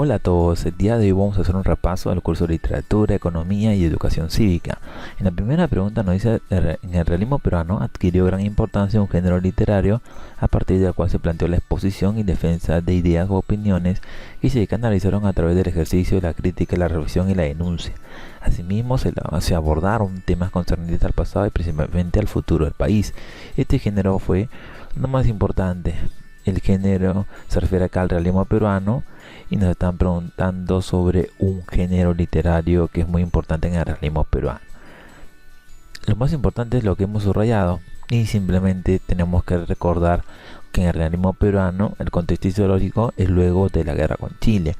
Hola a todos, el día de hoy vamos a hacer un repaso del curso de Literatura, Economía y Educación Cívica. En la primera pregunta nos dice, en el realismo peruano adquirió gran importancia un género literario a partir del cual se planteó la exposición y defensa de ideas o opiniones que se canalizaron a través del ejercicio de la crítica, la reflexión y la denuncia. Asimismo, se abordaron temas concernientes al pasado y principalmente al futuro del país. Este género fue lo más importante. El género se refiere acá al realismo peruano y nos están preguntando sobre un género literario que es muy importante en el realismo peruano. Lo más importante es lo que hemos subrayado y simplemente tenemos que recordar que en el realismo peruano el contexto historiográfico es luego de la guerra con Chile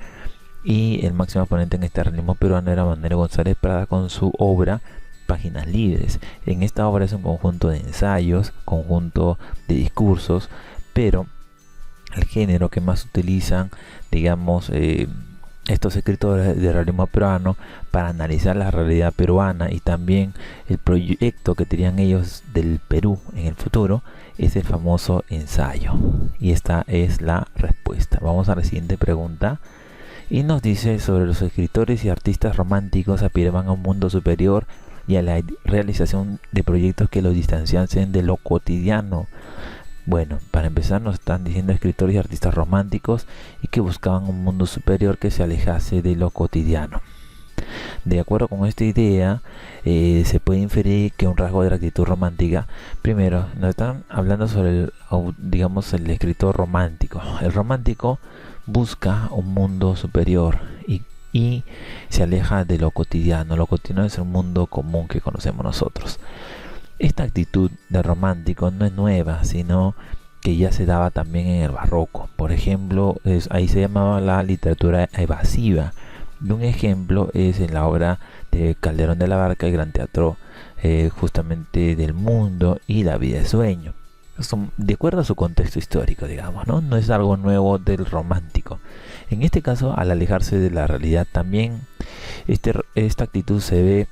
y el máximo exponente en este realismo peruano era Manuel González Prada con su obra Páginas Libres. En esta obra es un conjunto de ensayos, conjunto de discursos, pero el género que más utilizan, digamos, estos escritores de realismo peruano para analizar la realidad peruana y también el proyecto que tenían ellos del Perú en el futuro, es el famoso ensayo. Y esta es la respuesta. Vamos a la siguiente pregunta. Y nos dice sobre los escritores y artistas románticos aspiraban a un mundo superior y a la realización de proyectos que los distanciasen de lo cotidiano. Bueno, para empezar nos están diciendo escritores y artistas románticos y que buscaban un mundo superior que se alejase de lo cotidiano. De acuerdo con esta idea, se puede inferir que un rasgo de la actitud romántica, primero, nos están hablando sobre el escritor romántico. El romántico busca un mundo superior y se aleja de lo cotidiano. Lo cotidiano es el mundo común que conocemos nosotros. Esta actitud de romántico no es nueva, sino que ya se daba también en el barroco. Por ejemplo, ahí se llamaba la literatura evasiva. Y un ejemplo es en la obra de Calderón de la Barca, el Gran Teatro justamente del Mundo y La Vida de Sueño. Son de acuerdo a su contexto histórico, digamos, ¿no? No es algo nuevo del romántico. En este caso, al alejarse de la realidad, también esta actitud se ve,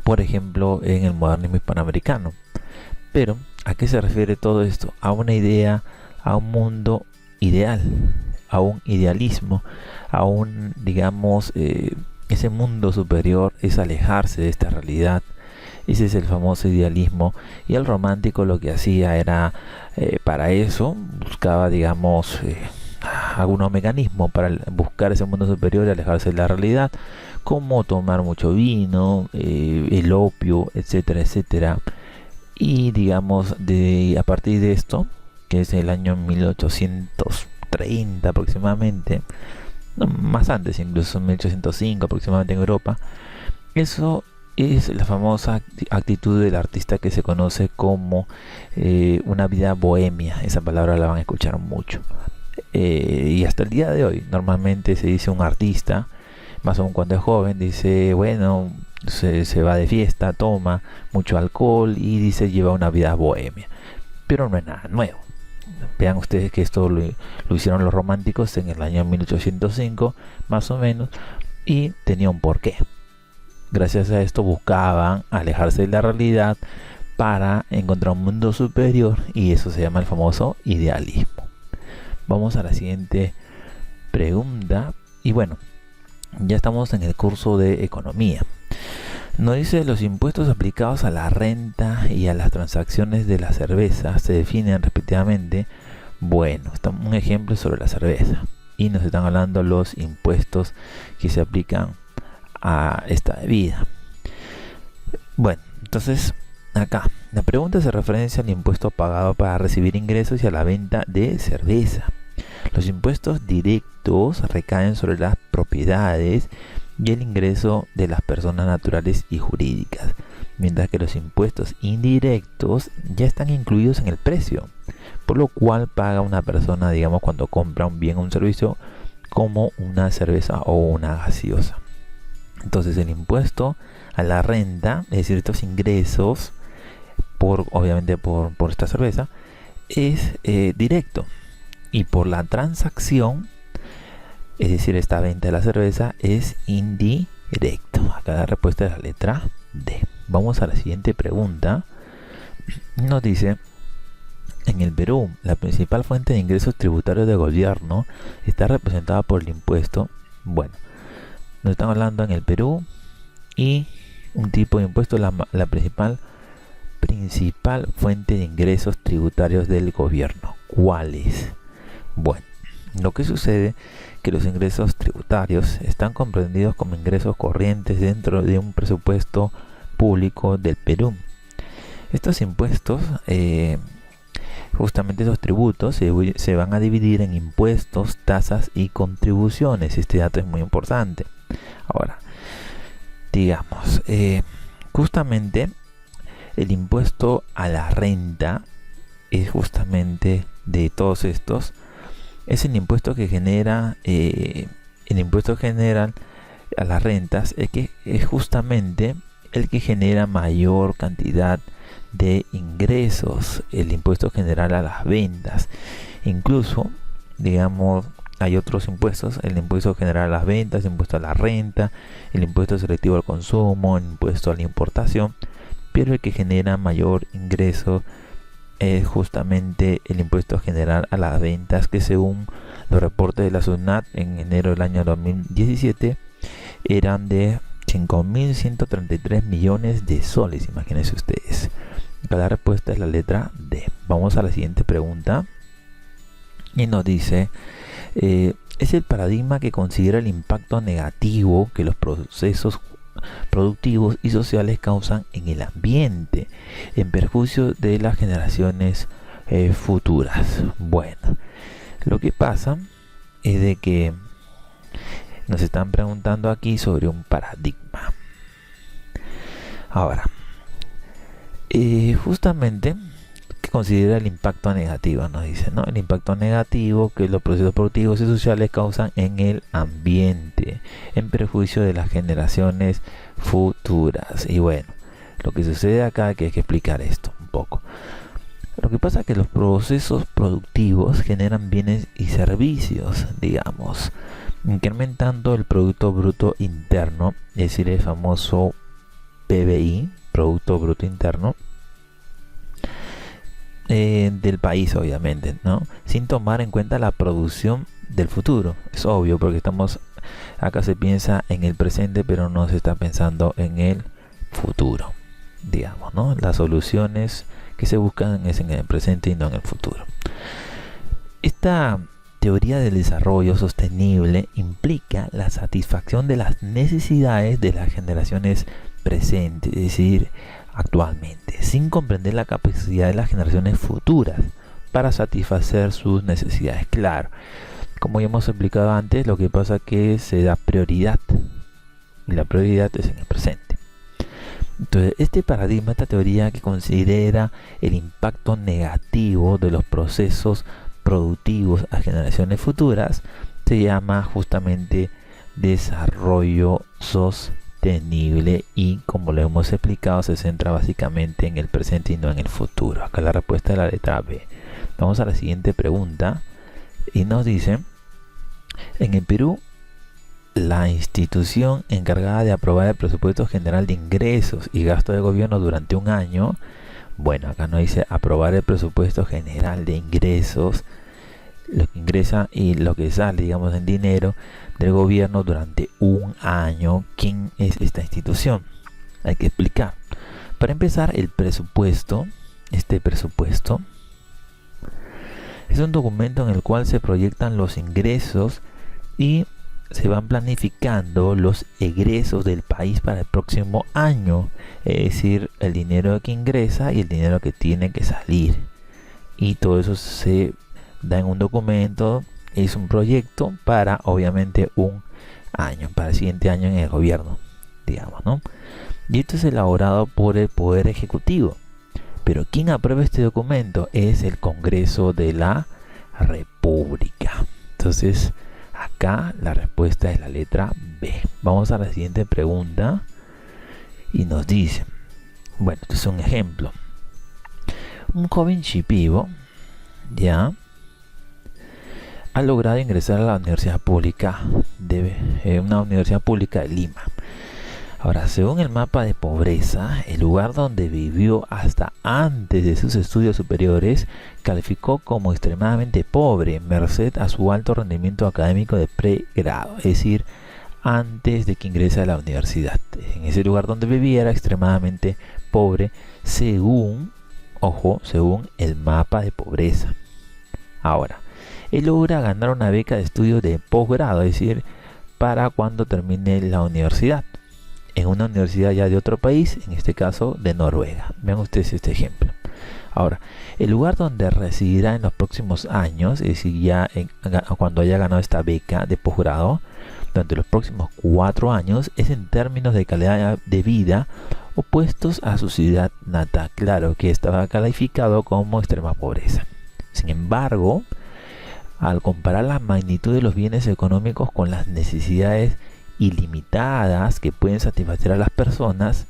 por ejemplo, en el modernismo hispanoamericano. Pero, ¿a qué se refiere todo esto? A una idea, a un mundo ideal, a un idealismo, a un, digamos, ese mundo superior es alejarse de esta realidad. Ese es el famoso idealismo. Y el romántico lo que hacía era, para eso, buscaba, digamos, algunos mecanismos para buscar ese mundo superior y alejarse de la realidad, como tomar mucho vino, el opio, etcétera, etcétera. Y digamos, a partir de esto, que es el año 1830 aproximadamente, no, más antes, incluso 1805 aproximadamente en Europa, eso es la famosa actitud del artista que se conoce como una vida bohemia. Esa palabra la van a escuchar mucho. Y hasta el día de hoy, normalmente se dice un artista, más aún cuando es joven, dice, bueno, se va de fiesta, toma mucho alcohol y dice lleva una vida bohemia. Pero no es nada nuevo. Vean ustedes que esto lo hicieron los románticos en el año 1805, más o menos, y tenía un porqué. Gracias a esto buscaban alejarse de la realidad para encontrar un mundo superior, y eso se llama el famoso idealismo. Vamos a la siguiente pregunta. Y bueno, ya estamos en el curso de economía. Nos dice: los impuestos aplicados a la renta y a las transacciones de la cerveza se definen respectivamente. Bueno, un ejemplo sobre la cerveza. Y nos están hablando los impuestos que se aplican a esta bebida. Bueno, entonces acá la pregunta se referencia al impuesto pagado para recibir ingresos y a la venta de cerveza. Los impuestos directos recaen sobre las propiedades y el ingreso de las personas naturales y jurídicas, mientras que los impuestos indirectos ya están incluidos en el precio, por lo cual paga una persona, digamos, cuando compra un bien o un servicio, como una cerveza o una gaseosa. Entonces el impuesto a la renta, es decir, estos ingresos, obviamente por esta cerveza, es directo. Y por la transacción, es decir, esta venta de la cerveza, es indirecto. Acá la respuesta es la letra D. Vamos a la siguiente pregunta. Nos dice: en el Perú, la principal fuente de ingresos tributarios del gobierno está representada por el impuesto Bueno, nos están hablando en el Perú y un tipo de impuesto es la principal fuente de ingresos tributarios del gobierno. ¿Cuál es? Bueno, lo que sucede que los ingresos tributarios están comprendidos como ingresos corrientes dentro de un presupuesto público del Perú. Estos impuestos, justamente esos tributos, se van a dividir en impuestos, tasas y contribuciones. Este dato es muy importante. Ahora, digamos, justamente el impuesto a la renta es justamente de todos estos. Es el impuesto que genera, el impuesto general a las rentas, que es justamente el que genera mayor cantidad de ingresos. El impuesto general a las ventas. Incluso, digamos, hay otros impuestos: el impuesto general a las ventas, el impuesto a la renta, el impuesto selectivo al consumo, el impuesto a la importación. Pero el que genera mayor ingreso es justamente el impuesto general a las ventas, que según los reportes de la SUNAT en enero del año 2017 eran de 5.133 millones de soles. Imagínense ustedes. La respuesta es la letra D. Vamos a la siguiente pregunta y nos dice: es el paradigma que considera el impacto negativo que los procesos productivos y sociales causan en el ambiente en perjuicio de las generaciones futuras. Bueno, lo que pasa es de que nos están preguntando aquí sobre un paradigma. Ahora, justamente, ¿qué considera el impacto negativo? Nos dice, ¿no? El impacto negativo que los procesos productivos y sociales causan en el ambiente en perjuicio de las generaciones futuras. Y bueno, lo que sucede acá, que hay que explicar esto un poco. Lo que pasa es que los procesos productivos generan bienes y servicios, digamos, incrementando el Producto Bruto Interno, es decir, el famoso PBI, Producto Bruto Interno, del país, obviamente, ¿no? Sin tomar en cuenta la producción del futuro. Es obvio, porque acá se piensa en el presente, pero no se está pensando en el futuro, digamos, ¿no? Las soluciones que se buscan es en el presente y no en el futuro. Esta teoría del desarrollo sostenible implica la satisfacción de las necesidades de las generaciones presentes, es decir, actualmente, sin comprender la capacidad de las generaciones futuras para satisfacer sus necesidades. Claro, como ya hemos explicado antes, lo que pasa es que se da prioridad, y la prioridad es en el presente. Entonces, este paradigma, esta teoría que considera el impacto negativo de los procesos productivos a generaciones futuras, se llama justamente desarrollo sostenible, y como lo hemos explicado, se centra básicamente en el presente y no en el futuro. Acá la respuesta es la letra B. Vamos a la siguiente pregunta y nos dice: en el Perú, la institución encargada de aprobar el presupuesto general de ingresos y gasto de gobierno durante un año, bueno, acá nos dice aprobar el presupuesto general de ingresos, lo que ingresa y lo que sale, digamos, en dinero del gobierno durante un año. ¿Quién es esta institución? Hay que explicar. Para empezar, el presupuesto, este presupuesto es un documento en el cual se proyectan los ingresos y se van planificando los egresos del país para el próximo año, es decir, el dinero que ingresa y el dinero que tiene que salir, y todo eso se da en un documento. Es un proyecto para, obviamente, un año, para el siguiente año en el gobierno, digamos, ¿no? Y esto es elaborado por el Poder Ejecutivo. Pero quien aprueba este documento es el Congreso de la República. Entonces, acá la respuesta es la letra B. Vamos a la siguiente pregunta y nos dice, bueno, este es un ejemplo. Un joven chipivo, ya, ha logrado ingresar a la universidad pública una universidad pública de Lima. Ahora, según el mapa de pobreza, el lugar donde vivió hasta antes de sus estudios superiores calificó como extremadamente pobre, merced a su alto rendimiento académico de pregrado, es decir, antes de que ingrese a la universidad. En ese lugar donde vivía era extremadamente pobre, según, ojo, según el mapa de pobreza. Ahora, él logra ganar una beca de estudio de posgrado, es decir, para cuando termine la universidad, en una universidad ya de otro país, en este caso de Noruega. Vean ustedes este ejemplo. Ahora, el lugar donde residirá en los próximos años, es decir, cuando haya ganado esta beca de posgrado, durante los próximos 4 años, es en términos de calidad de vida opuestos a su ciudad natal. Claro que estaba calificado como extrema pobreza. Sin embargo, al comparar la magnitud de los bienes económicos con las necesidades ilimitadas que pueden satisfacer a las personas,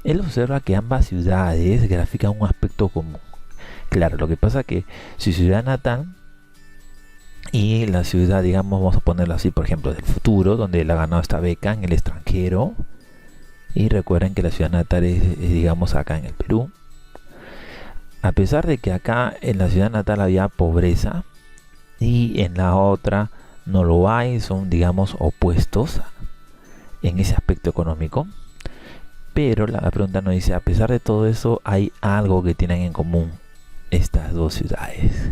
él observa que ambas ciudades grafican un aspecto común. Claro, lo que pasa es que su ciudad natal y la ciudad, digamos, vamos a ponerlo así, por ejemplo, del futuro, donde él ha ganado esta beca en el extranjero, y recuerden que la ciudad natal es, digamos, acá en el Perú. A pesar de que acá en la ciudad natal había pobreza y en la otra no lo hay, son, digamos, opuestos en ese aspecto económico, pero la pregunta nos dice, a pesar de todo eso, hay algo que tienen en común estas dos ciudades.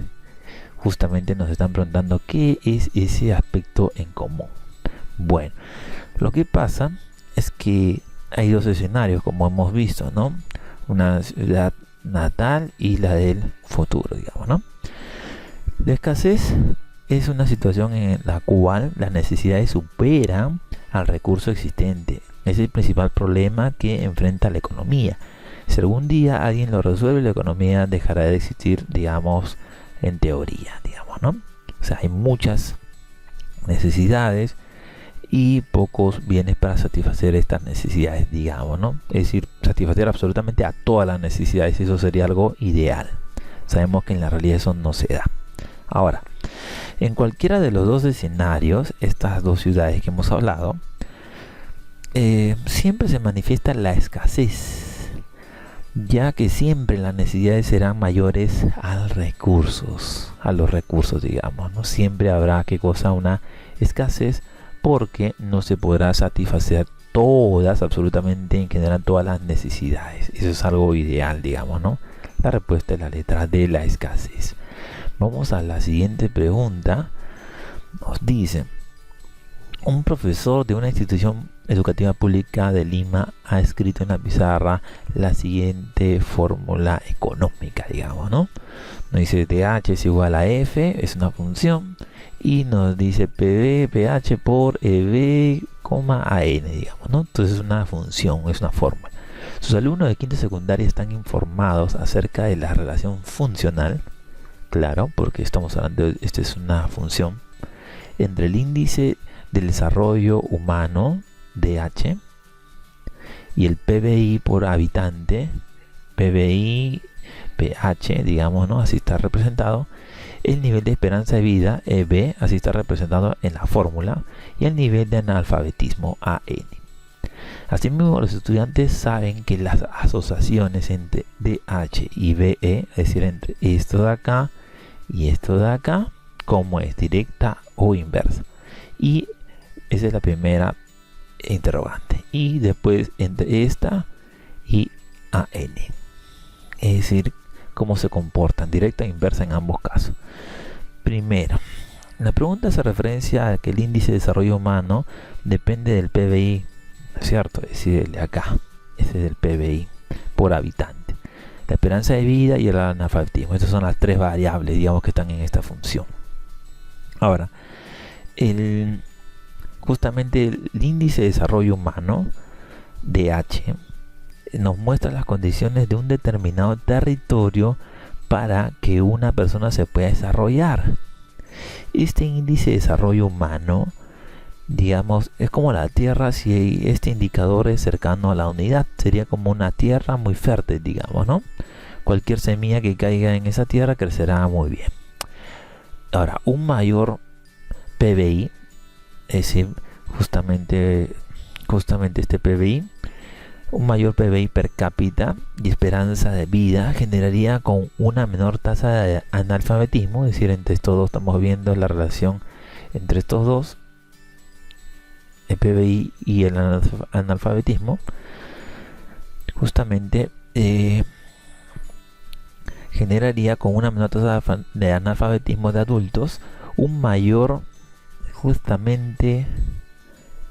Justamente nos están preguntando qué es ese aspecto en común. Bueno, lo que pasa es que hay dos escenarios, como hemos visto, ¿no? Una ciudad natal y la del futuro, digamos, ¿no? La escasez es una situación en la cual las necesidades superan al recurso existente. Es el principal problema que enfrenta la economía. Si algún día alguien lo resuelve, la economía dejará de existir, digamos, en teoría, digamos, ¿no? O sea, hay muchas necesidades y pocos bienes para satisfacer estas necesidades, digamos, ¿no? Es decir, satisfacer absolutamente a todas las necesidades, eso sería algo ideal. Sabemos que en la realidad eso no se da. Ahora, en cualquiera de los dos escenarios, estas dos ciudades que hemos hablado, siempre se manifiesta la escasez, ya que siempre las necesidades serán mayores a los recursos, digamos, ¿no? Siempre habrá una escasez, porque no se podrá satisfacer absolutamente en general todas las necesidades. Eso es algo ideal, digamos, ¿no? La respuesta es la letra D, la escasez. Vamos a la siguiente pregunta. Nos dice: un profesor de una institución educativa pública de Lima ha escrito en la pizarra la siguiente fórmula económica, digamos, ¿no? Nos dice TH es igual a F, es una función, y nos dice PB, PH por EB, AN, digamos, ¿no? Entonces es una función, es una fórmula. Sus alumnos de quinta secundaria están informados acerca de la relación funcional, claro, porque estamos hablando de, esta es una función, entre el índice del desarrollo humano, DH, y el PBI por habitante, PBI, PH, digamos, ¿no? Así está representado. El nivel de esperanza de vida, EB, así está representado en la fórmula, y el nivel de analfabetismo, AN. Asimismo, los estudiantes saben que las asociaciones entre DH y BE, es decir, entre esto de acá y esto de acá, como es directa o inversa. Y esa es la primera interrogante. Y después entre esta y AN. Es decir, cómo se comportan, directa e inversa en ambos casos. Primero, la pregunta hace referencia a que el índice de desarrollo humano depende del PBI, ¿no es cierto? Es decir, el de acá, ese es el PBI por habitante. La esperanza de vida y el analfabetismo, estas son las tres variables, digamos, que están en esta función. Ahora, justamente el índice de desarrollo humano, DH, nos muestra las condiciones de un determinado territorio para que una persona se pueda desarrollar. Este índice de desarrollo humano, digamos, es como la tierra. Si este indicador es cercano a la unidad, sería como una tierra muy fértil, digamos, ¿no? Cualquier semilla que caiga en esa tierra crecerá muy bien. Ahora, un mayor PBI, es decir, justamente este PBI, Un mayor PBI per cápita y esperanza de vida generaría con una menor tasa de analfabetismo, es decir, entre estos dos estamos viendo la relación entre estos dos, el PBI y el analfabetismo, justamente generaría con una menor tasa de analfabetismo de adultos un mayor justamente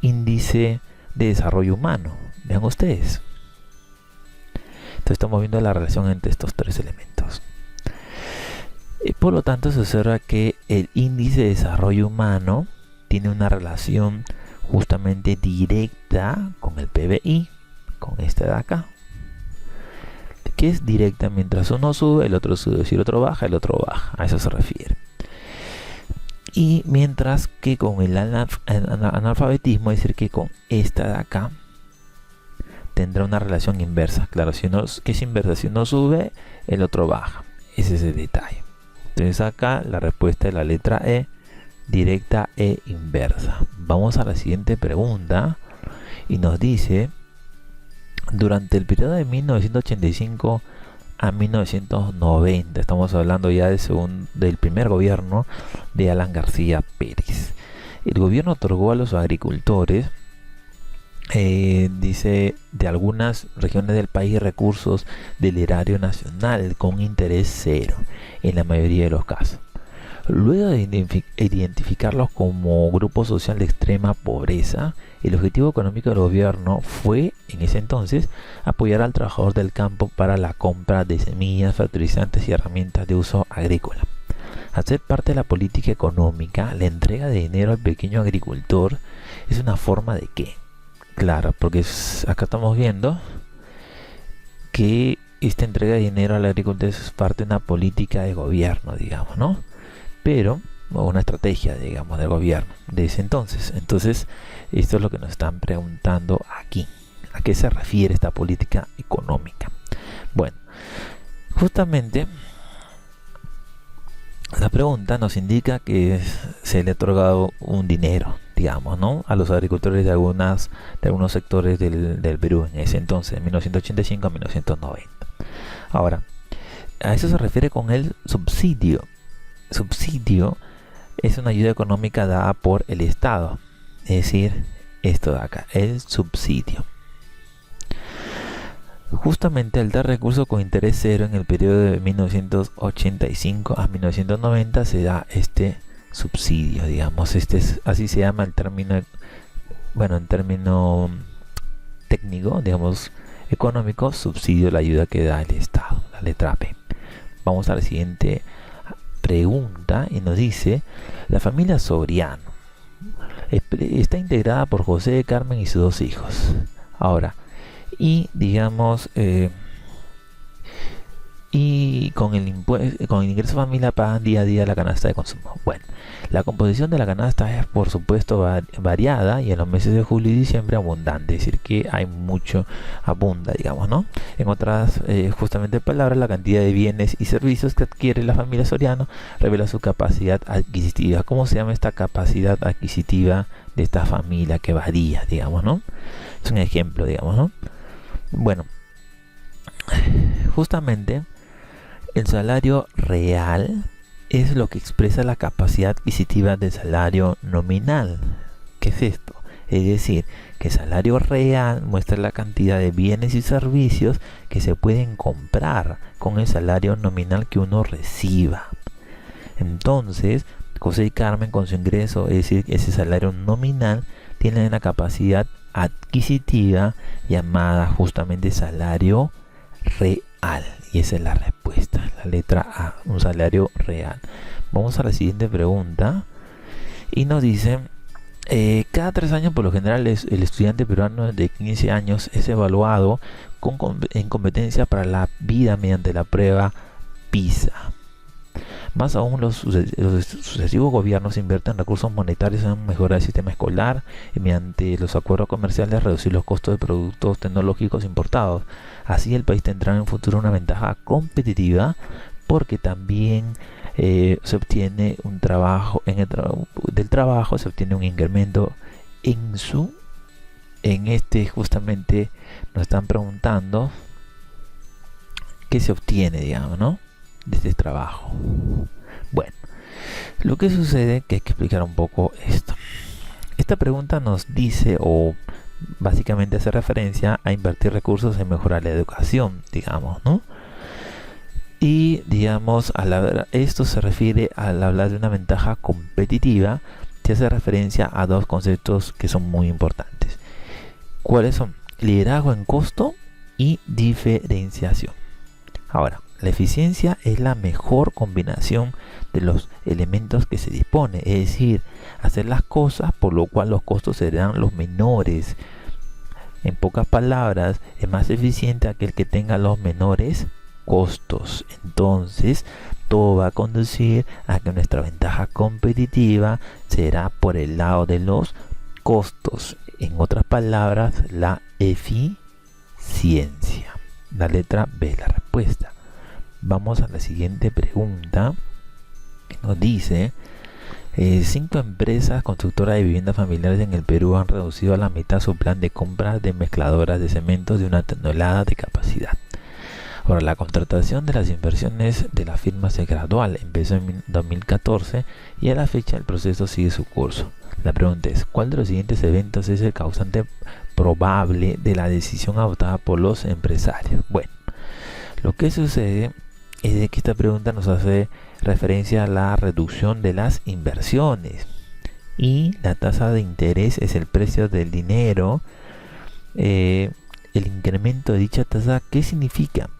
índice de desarrollo humano. Vean ustedes. Entonces estamos viendo la relación entre estos tres elementos. Por lo tanto, se observa que el índice de desarrollo humano tiene una relación justamente directa con el PBI, con este de acá, que es directa. Mientras uno sube, el otro sube. Si el otro baja, el otro baja. A eso se refiere. Y mientras que con el analfabetismo, es decir, que con esta de acá tendrá una relación inversa. Claro, si uno, que es inversa, si uno sube, el otro baja. Ese es el detalle. Entonces acá la respuesta es la letra E, directa e inversa. Vamos a la siguiente pregunta y nos dice: durante el periodo de 1985 a 1990, estamos hablando ya del primer gobierno de Alan García Pérez, el gobierno otorgó a los agricultores, dice, de algunas regiones del país recursos del erario nacional con interés cero en la mayoría de los casos. Luego de identificarlos como grupo social de extrema pobreza, el objetivo económico del gobierno fue, en ese entonces, apoyar al trabajador del campo para la compra de semillas, fertilizantes y herramientas de uso agrícola. Al ser parte de la política económica, la entrega de dinero al pequeño agricultor es una forma de ¿qué? Claro, porque acá estamos viendo que esta entrega de dinero al agricultor es parte de una política de gobierno, digamos, ¿no? Pero una estrategia, digamos, del gobierno de ese entonces. Entonces, esto es lo que nos están preguntando aquí. ¿A qué se refiere esta política económica? Bueno, justamente la pregunta nos indica que se le ha otorgado un dinero, digamos, ¿no?, a los agricultores de algunos sectores del Perú en ese entonces, de 1985 a 1990. Ahora, a eso se refiere con el subsidio. Subsidio es una ayuda económica dada por el Estado, es decir, esto de acá, el subsidio. Justamente al dar recursos con interés cero en el periodo de 1985 a 1990 se da este subsidio, digamos, así se llama el término, bueno, en término técnico, digamos, económico, subsidio, la ayuda que da el Estado, la letra B. Vamos a la siguiente pregunta y nos dice: la familia Soriano está integrada por José, Carmen y sus dos hijos. Ahora, y digamos, y con el ingreso familiar pagan día a día la canasta de consumo. Bueno, la composición de la canasta es por supuesto variada y en los meses de julio y diciembre abundante, es decir que hay mucho, abunda, digamos, ¿no? En otras justamente palabras, la cantidad de bienes y servicios que adquiere la familia Soriano revela su capacidad adquisitiva. ¿Cómo se llama esta capacidad adquisitiva de esta familia que varía, digamos, ¿no? Es un ejemplo, digamos, ¿no? Bueno, justamente el salario real es lo que expresa la capacidad adquisitiva del salario nominal. ¿Qué es esto? Es decir, que el salario real muestra la cantidad de bienes y servicios que se pueden comprar con el salario nominal que uno reciba. Entonces, José y Carmen, con su ingreso, es decir, ese salario nominal, tienen una capacidad adquisitiva llamada justamente salario real. Y esa es la respuesta, la letra A, un salario real. Vamos a la siguiente pregunta y nos dice: cada 3 años por lo general el estudiante peruano de 15 años es evaluado en competencia para la vida mediante la prueba PISA. Más aún, los sucesivos gobiernos invierten recursos monetarios en mejorar el sistema escolar y mediante los acuerdos comerciales reducir los costos de productos tecnológicos importados. Así el país tendrá en el futuro una ventaja competitiva porque también se obtiene un trabajo, del trabajo se obtiene un incremento en su en este justamente nos están preguntando qué se obtiene, digamos, ¿no? De este trabajo. Bueno, lo que sucede que hay que explicar un poco esto. Esta pregunta nos dice, o básicamente hace referencia a invertir recursos en mejorar la educación, digamos, ¿no? Y digamos, esto se refiere al hablar de una ventaja competitiva, que hace referencia a dos conceptos que son muy importantes. ¿Cuáles son? Liderazgo en costo y diferenciación. Ahora, la eficiencia es la mejor combinación de los elementos que se dispone, es decir, hacer las cosas por lo cual los costos serán los menores. En pocas palabras, es más eficiente aquel que tenga los menores costos. Entonces, todo va a conducir a que nuestra ventaja competitiva será por el lado de los costos. En otras palabras, la eficiencia. La letra B es la respuesta. Vamos a la siguiente pregunta, que nos dice: 5 empresas constructoras de viviendas familiares en el Perú han reducido a la mitad su plan de compra de mezcladoras de cementos de 1 tonelada de capacidad. Ahora, la contratación de las inversiones de la firma es gradual, empezó en 2014 y a la fecha el proceso sigue su curso. La pregunta es: ¿cuál de los siguientes eventos es el causante probable de la decisión adoptada por los empresarios? Bueno, lo que sucede es de que esta pregunta nos hace referencia a la reducción de las inversiones, y la tasa de interés es el precio del dinero. El incremento de dicha tasa, ¿qué significa?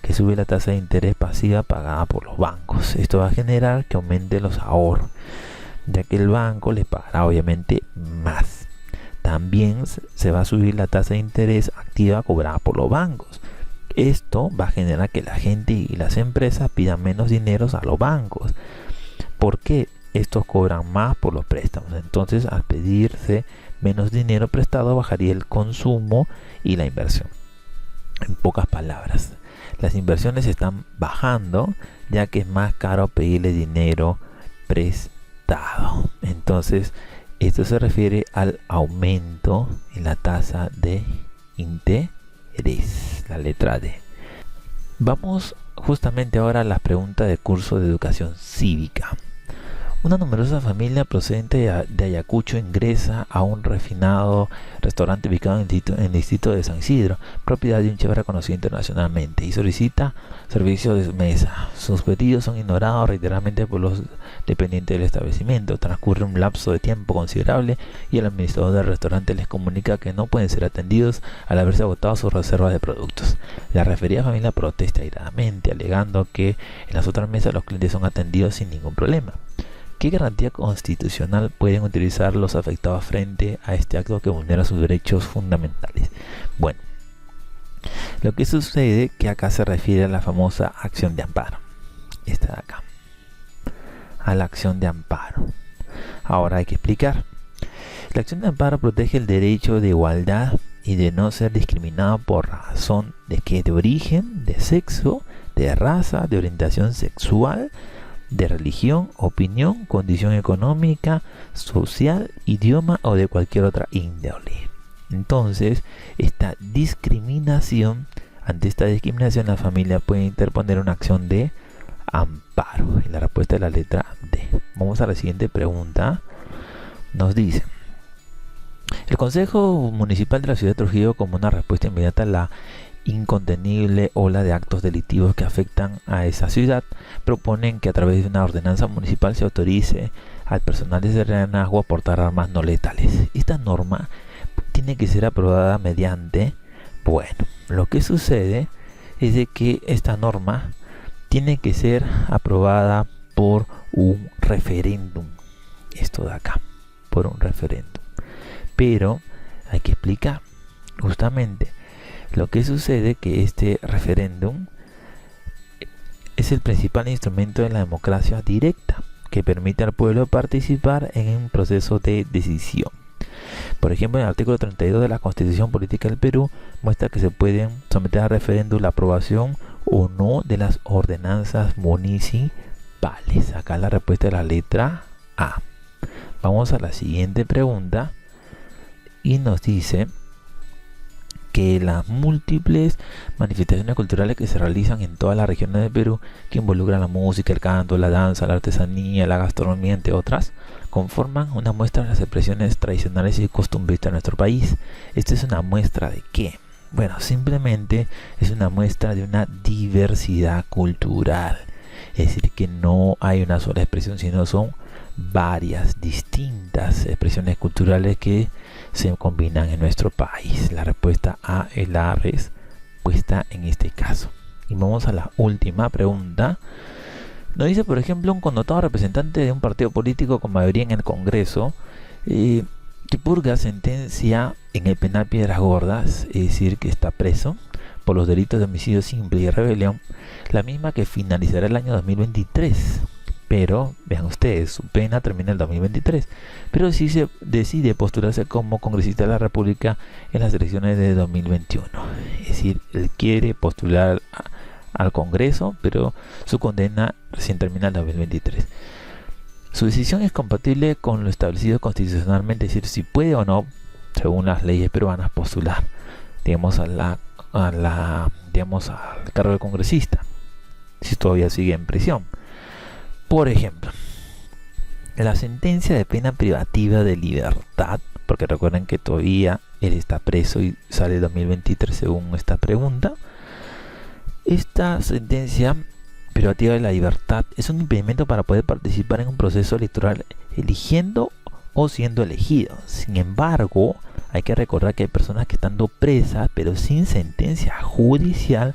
Que sube la tasa de interés pasiva pagada por los bancos. Esto va a generar que aumente los ahorros, ya que el banco les pagará obviamente más. También se va a subir la tasa de interés activa cobrada por los bancos. Esto va a generar que la gente y las empresas pidan menos dinero a los bancos, porque estos cobran más por los préstamos. Entonces, al pedirse menos dinero prestado, bajaría el consumo y la inversión. En pocas palabras, las inversiones están bajando, ya que es más caro pedirle dinero prestado. Entonces, esto se refiere al aumento en la tasa de interés. La letra D. Vamos justamente ahora a las preguntas de curso de educación cívica. Una numerosa familia procedente de Ayacucho ingresa a un refinado restaurante ubicado en el distrito de San Isidro, propiedad de un chef reconocido internacionalmente, y solicita servicios de mesa. Sus pedidos son ignorados reiteradamente por los dependientes del establecimiento. Transcurre un lapso de tiempo considerable y el administrador del restaurante les comunica que no pueden ser atendidos al haberse agotado sus reservas de productos. La referida familia protesta airadamente, alegando que en las otras mesas los clientes son atendidos sin ningún problema. ¿Qué garantía constitucional pueden utilizar los afectados frente a este acto que vulnera sus derechos fundamentales? Bueno, lo que sucede que acá se refiere a la famosa acción de amparo. Esta de acá. A la acción de amparo. Ahora hay que explicar. La acción de amparo protege el derecho de igualdad y de no ser discriminado por razón de que de origen, de sexo, de raza, de orientación sexual, de religión, opinión, condición económica, social, idioma o de cualquier otra índole. Entonces, ante esta discriminación, la familia puede interponer una acción de amparo. Y la respuesta es la letra D. Vamos a la siguiente pregunta. Nos dice: el Consejo Municipal de la Ciudad de Trujillo, como una respuesta inmediata a la incontenible ola de actos delictivos que afectan a esa ciudad, proponen que a través de una ordenanza municipal se autorice al personal de serenazgo a portar armas no letales. Esta norma tiene que ser aprobada mediante, bueno, lo que sucede es de que esta norma tiene que ser aprobada por un referéndum. Esto de acá, por un referéndum. Pero hay que explicar justamente lo que sucede, que este referéndum es el principal instrumento de la democracia directa, que permite al pueblo participar en un proceso de decisión. Por ejemplo, el artículo 32 de la Constitución Política del Perú muestra que se pueden someter a referéndum la aprobación o no de las ordenanzas municipales. Acá la respuesta es la letra A. Vamos a la siguiente pregunta y nos dice: que las múltiples manifestaciones culturales que se realizan en todas las regiones de Perú, que involucran la música, el canto, la danza, la artesanía, la gastronomía, entre otras, conforman una muestra de las expresiones tradicionales y costumbristas de nuestro país. ¿Esta es una muestra de qué? Bueno, simplemente es una muestra de una diversidad cultural. Es decir, que no hay una sola expresión, sino son varias distintas expresiones culturales que se combinan en nuestro país. La respuesta A es la respuesta en este caso. Y vamos a la última pregunta. Nos dice, por ejemplo, un connotado representante de un partido político con mayoría en el Congreso que purga sentencia en el penal Piedras Gordas, es decir, que está preso por los delitos de homicidio simple y rebelión, la misma que finalizará el año 2023. Pero, vean ustedes, su pena termina en el 2023. Pero sí se decide postularse como congresista de la República en las elecciones de 2021. Es decir, él quiere postular al Congreso, pero su condena recién termina en el 2023. Su decisión es compatible con lo establecido constitucionalmente, es decir, si puede o no, según las leyes peruanas, postular, digamos, digamos, al cargo de congresista, si todavía sigue en prisión. Por ejemplo, la sentencia de pena privativa de libertad, porque recuerden que todavía él está preso y sale el 2023 según esta pregunta. Esta sentencia privativa de la libertad es un impedimento para poder participar en un proceso electoral eligiendo o siendo elegido. Sin embargo, hay que recordar que hay personas que estando presas pero sin sentencia judicial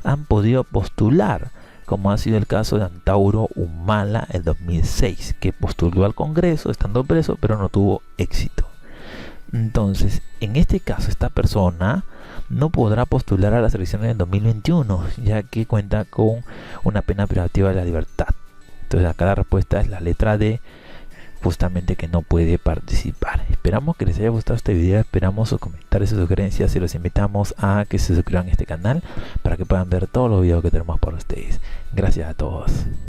han podido postular, como ha sido el caso de Antauro Humala en 2006, que postuló al Congreso estando preso pero no tuvo éxito. Entonces, en este caso, esta persona no podrá postular a las elecciones del 2021, ya que cuenta con una pena privativa de la libertad. Entonces, acá la respuesta es la letra D, justamente que no puede participar. Esperamos que les haya gustado este video, esperamos sus comentarios y sugerencias y los invitamos a que se suscriban a este canal para que puedan ver todos los videos que tenemos para ustedes. Gracias a todos.